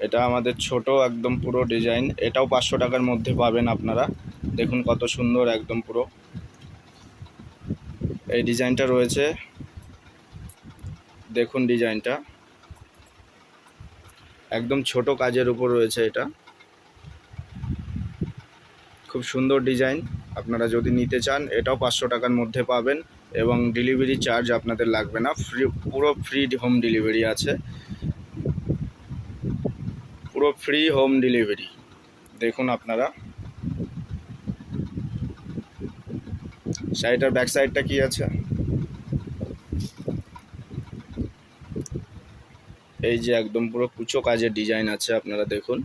এটা আমাদের ছোট একদম পুরো ডিজাইন, এটাও 500 টাকার মধ্যে পাবেন আপনারা। দেখুন কত সুন্দর একদম পুরো এই ডিজাইনটা রয়েছে। দেখুন ডিজাইনটা একদম ছোট কাজের উপর রয়েছে, এটা খুব সুন্দর ডিজাইন। আপনারা যদি নিতে চান এটাও 500 টাকার মধ্যে পাবেন এবং ডেলিভারি চার্জ আপনাদের লাগবে না, পুরো ফ্রি হোম ডেলিভারি আছে, পুরো ফ্রি হোম ডেলিভারি। দেখুন আপনারা শাড়িটার ব্যাক সাইডটা কি আছে, এই যে একদম পুরো কুচো কাজের ডিজাইন আছে, আপনারা দেখুন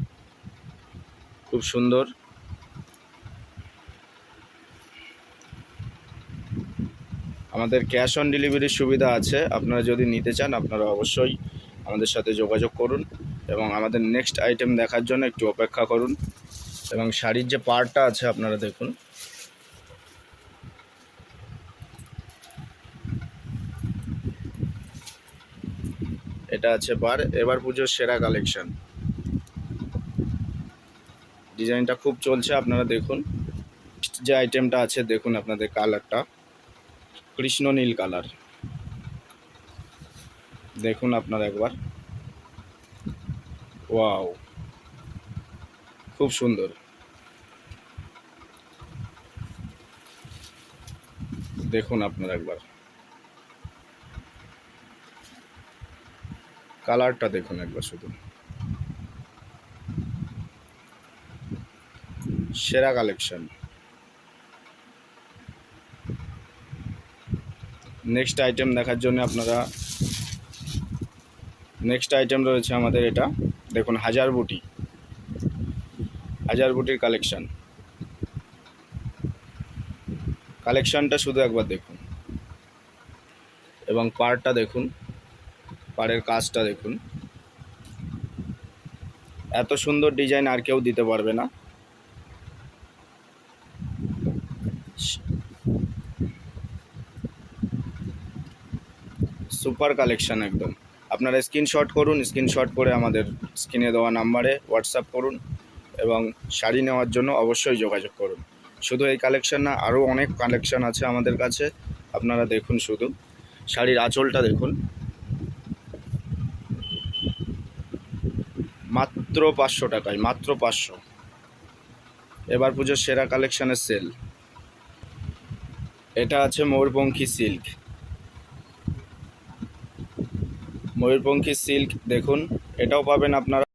খুব সুন্দর। আমাদের ক্যাশ অন ডেলিভারির সুবিধা আছে, আপনারা যদি নিতে চান আপনারা অবশ্যই আমাদের সাথে যোগাযোগ করুন এবং আমাদের নেক্সট আইটেম দেখার জন্য একটু অপেক্ষা করুন। এবং শাড়ির যে পাড়টা আছে আপনারা দেখুন, এটা আছে পাড়। এবার পুজোর সেরা কালেকশন, ডিজাইনটা খুব চলছে, আপনারা দেখুন যে আইটেমটা আছে। দেখুন আপনাদের কালারটা কৃষ্ণ নীল কালার, দেখুন আপনারা একবার, ওয়াও খুব সুন্দর। দেখুন আপনারা একবার কালারটা দেখুন একবার, শুধু সেরা কালেকশন। নেক্সট আইটেম দেখার জন্য আপনারা, নেক্সট আইটেম রয়েছে আমাদের এটা দেখুন, হাজার বুটির কালেকশন। কালেকশনটা শুধু একবার দেখুন এবং পাড়টা দেখুন, পাড়ের কাজটা দেখুন, এত সুন্দর ডিজাইন আর কেউ দিতে পারবে না। সুপার কালেকশন একদম। আপনারা স্ক্রিনশট করুন, স্ক্রিনশট করে আমাদের স্ক্রিনে দেওয়া নাম্বারে হোয়াটসঅ্যাপ করুন এবং শাড়ি নেওয়ার জন্য অবশ্যই যোগাযোগ করুন। শুধু এই কালেকশন না, আরও অনেক কালেকশন আছে আমাদের কাছে, আপনারা দেখুন শুধু শাড়ির আঁচলটা দেখুন, মাত্র 500 টাকায়, মাত্র 500। এবার পুজোর সেরা কালেকশনের সেল, এটা আছে ময়ূরপঙ্খী সিল্ক, ময়ূরপঙ্খী সিল্ক দেখুন, এটাও পাবেন আপনারা